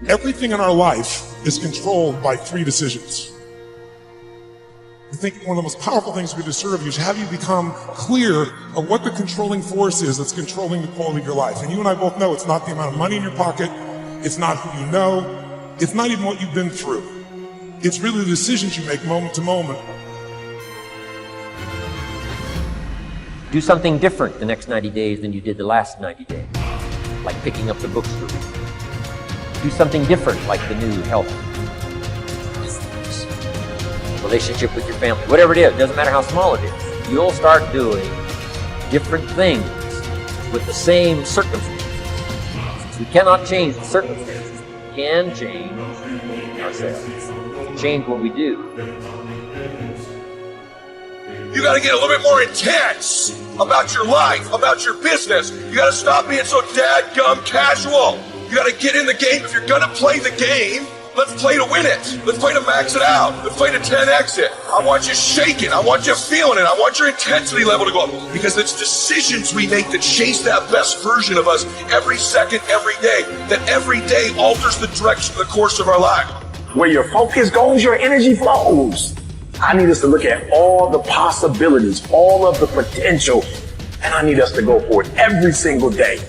Everything in our life is controlled by 3 decisions. I think one of the most powerful things we do to serve you is have you become clear of what the controlling force is that's controlling the quality of your life. And you and I both know it's not the amount of money in your pocket, it's not who you know, it's not even what you've been through. It's really the decisions you make moment to moment. Do something different the next 90 days than you did the last 90 days. Like picking up the books to read. Do something different, like the new health relationship with your family. Whatever it is, doesn't matter how small it is. You'll start doing different things with the same circumstances. We cannot change the circumstances. We can change ourselves. Change what we do. You gotta get a little bit more intense about your life, about your business. You gotta stop being so dadgum casual. You gotta get in the game. If you're gonna play the game, let's play to win it. Let's play to max it out. Let's play to 10x it. I want you shaking. I want you feeling it. I want your intensity level to go up. Because it's decisions we make that chase that best version of us every second, every day. That every day alters the direction, the course of our life. Where your focus goes, your energy flows. I need us to look at all the possibilities, all of the potential, and I need us to go for it every single day.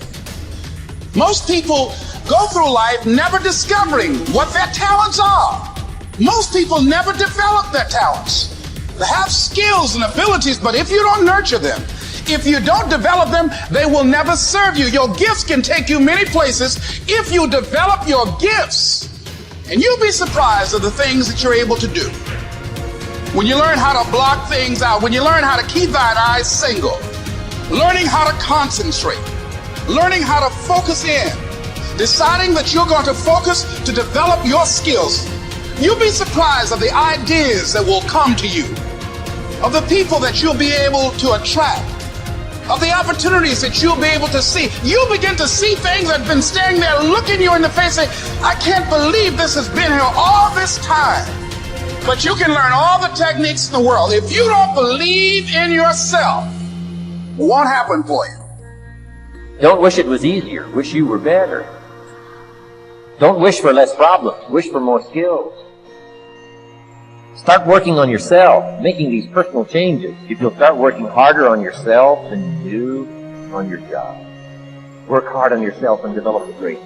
Most people go through life never discovering what their talents are. Most people never develop their talents. They have skills and abilities, but if you don't nurture them, if you don't develop them, they will never serve you. Your gifts can take you many places if you develop your gifts. And you'll be surprised at the things that you're able to do. When you learn how to block things out, when you learn how to keep thine eyes single, learning how to concentrate, learning how to focus in, deciding that you're going to focus to develop your skills, you'll be surprised at the ideas that will come to you, of the people that you'll be able to attract, of the opportunities that you'll be able to see. You'll begin to see things that have been standing there looking you in the face saying, I can't believe this has been here all this time. But you can learn all the techniques in the world. If you don't believe in yourself, it won't happen for you. Don't wish it was easier. Wish you were better. Don't wish for less problems. Wish for more skills. Start working on yourself, making these personal changes. If you'll start working harder on yourself than you do on your job. Work hard on yourself and develop the great.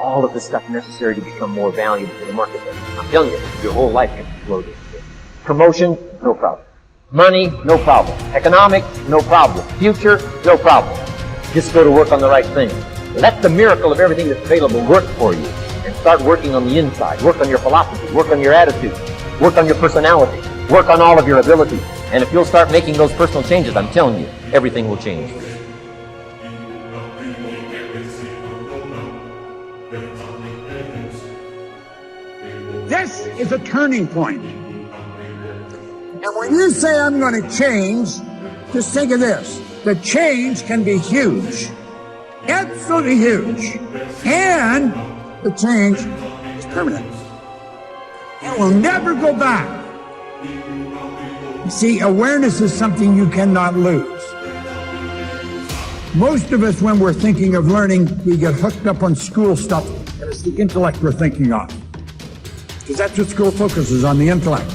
All of the stuff necessary to become more valuable to the marketplace. I'm telling you, your whole life can explode. Promotion, no problem. Money, no problem. Economics, no problem. Future, no problem. Just go to work on the right thing. Let the miracle of everything that's available work for you. And start working on the inside. Work on your philosophy. Work on your attitude. Work on your personality. Work on all of your abilities. And if you'll start making those personal changes, I'm telling you, everything will change for you. This is a turning point. And when you say I'm going to change, just think of this. The change can be huge. Absolutely huge. And the change is permanent. It will never go back. You see, awareness is something you cannot lose. Most of us, when we're thinking of learning, we get hooked up on school stuff, and it's the intellect we're thinking of. Because that's what school focuses on, the intellect.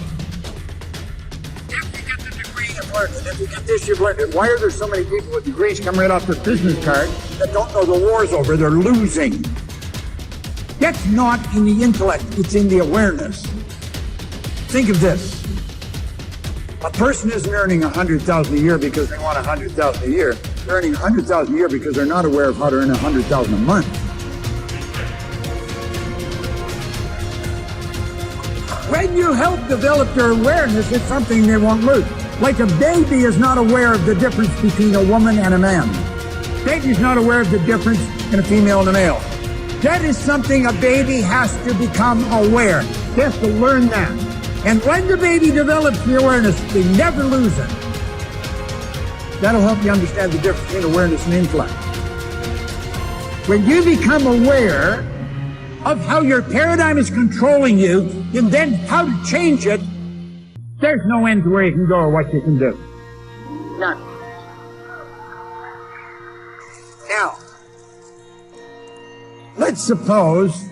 If you get the degree, you've learned it. If you get this, you've learned it. Why are there so many people with degrees come right off their business card that don't know the war's over? They're losing. That's not in the intellect, it's in the awareness. Think of this. A person isn't earning $100,000 a year because they want $100,000 a year. They're earning $100,000 a year because they're not aware of how to earn $100,000 a month. When you help develop their awareness, it's something they won't lose. Like a baby is not aware of the difference between a woman and a man. Baby's not aware of the difference in a female and a male. That is something a baby has to become aware. They have to learn that. And when the baby develops the awareness, they never lose it. That'll help you understand the difference between awareness and intellect. When you become aware of how your paradigm is controlling you, and then how to change it, there's no end to where you can go or what you can do. None. Now, Let's suppose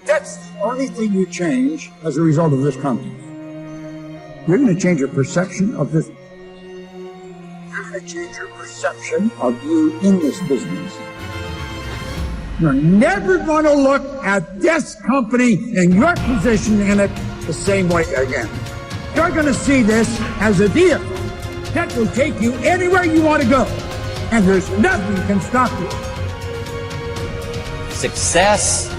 that's the only thing you change as a result of this conference. You're going to change your perception of this. You're going to change your perception of you in this business. You're never going to look at this company and your position in it the same way again. You're going to see this as a vehicle that will take you anywhere you want to go, and there's nothing can stop you. Success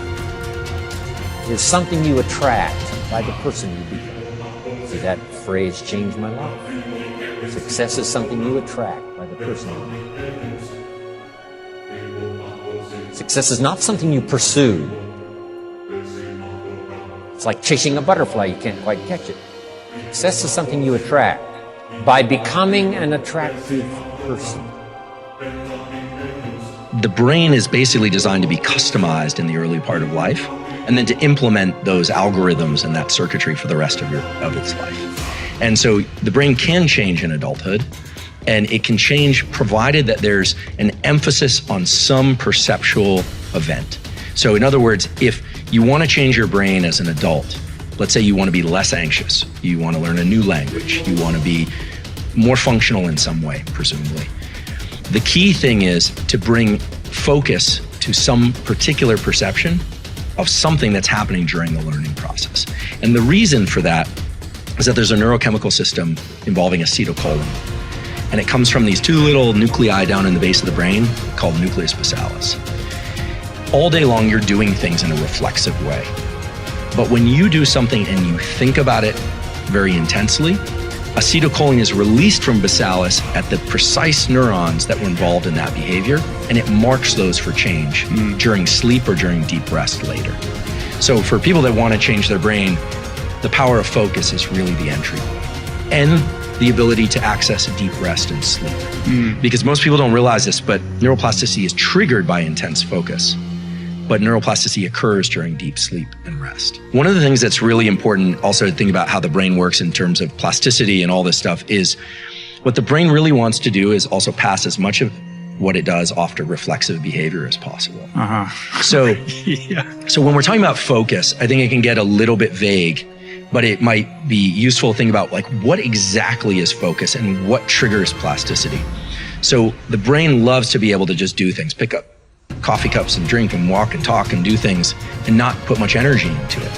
is something you attract by the person you become. See, that phrase changed my life. Success is something you attract by the person you become. Success is not something you pursue. It's like chasing a butterfly, you can't quite catch it. Success is something you attract by becoming an attractive person. The brain is basically designed to be customized in the early part of life, and then to implement those algorithms and that circuitry for the rest of its life. And so the brain can change in adulthood, and it can change provided that there's an emphasis on some perceptual event. So in other words, if you want to change your brain as an adult, let's say you want to be less anxious, you want to learn a new language, you want to be more functional in some way, presumably. The key thing is to bring focus to some particular perception of something that's happening during the learning process. And the reason for that is that there's a neurochemical system involving acetylcholine. And it comes from these two little nuclei down in the base of the brain called nucleus basalis. All day long, you're doing things in a reflexive way. But when you do something and you think about it very intensely, acetylcholine is released from basalis at the precise neurons that were involved in that behavior, and it marks those for change during sleep or during deep rest later. So for people that want to change their brain, the power of focus is really the entry point. And the ability to access deep rest and sleep. Because most people don't realize this, but neuroplasticity is triggered by intense focus. But neuroplasticity occurs during deep sleep and rest. One of the things that's really important also to think about how the brain works in terms of plasticity and all this stuff is what the brain really wants to do is also pass as much of what it does off to reflexive behavior as possible. So when we're talking about focus, I think it can get a little bit vague, but it might be useful to think about like what exactly is focus and what triggers plasticity. So the brain loves to be able to just do things, pick up coffee cups and drink and walk and talk and do things and not put much energy into it.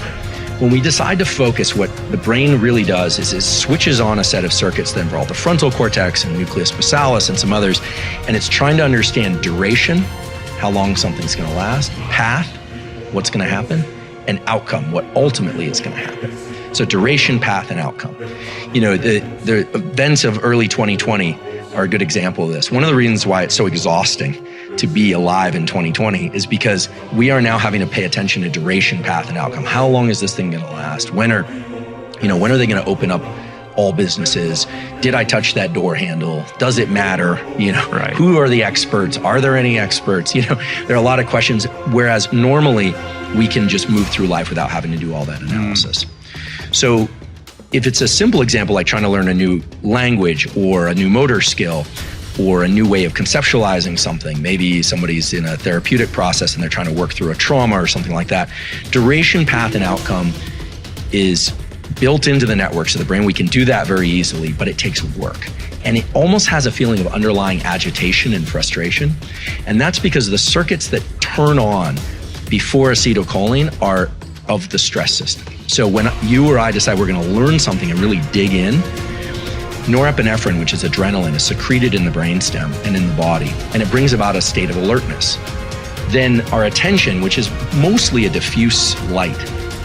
When we decide to focus, what the brain really does is it switches on a set of circuits that involve the frontal cortex and nucleus basalis and some others, and it's trying to understand duration, how long something's going to last, path, what's going to happen, and outcome, what ultimately is going to happen. So duration, path, and outcome. You know, the events of early 2020 are a good example of this. One of the reasons why it's so exhausting to be alive in 2020 is because we are now having to pay attention to duration, path, and outcome. How long is this thing going to last? When are they going to open up all businesses? Did I touch that door handle? Does it matter? Right. Who are the experts? Are there any experts? There are a lot of questions, whereas normally we can just move through life without having to do all that analysis. So if it's a simple example like trying to learn a new language or a new motor skill or a new way of conceptualizing something, maybe somebody's in a therapeutic process and they're trying to work through a trauma or something like that, duration, path, and outcome is built into the networks of the brain. We can do that very easily, but it takes work. And it almost has a feeling of underlying agitation and frustration. And that's because the circuits that turn on before acetylcholine are of the stress system. So when you or I decide we're going to learn something and really dig in, norepinephrine, which is adrenaline, is secreted in the brainstem and in the body, and it brings about a state of alertness. Then our attention, which is mostly a diffuse light,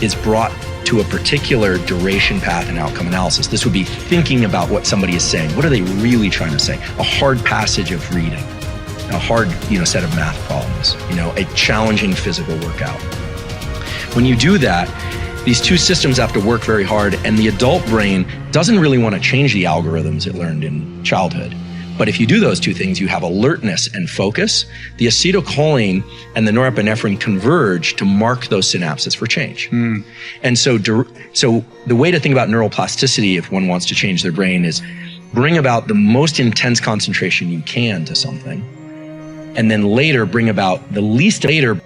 is brought to a particular duration, path, and outcome analysis. This would be thinking about what somebody is saying. What are they really trying to say? A hard passage of reading, a hard set of math problems, a challenging physical workout. When you do that, these two systems have to work very hard, and the adult brain doesn't really want to change the algorithms it learned in childhood. But if you do those two things, you have alertness and focus. The acetylcholine and the norepinephrine converge to mark those synapses for change. And so the way to think about neuroplasticity, if one wants to change their brain, is bring about the most intense concentration you can to something, and then later bring about the least later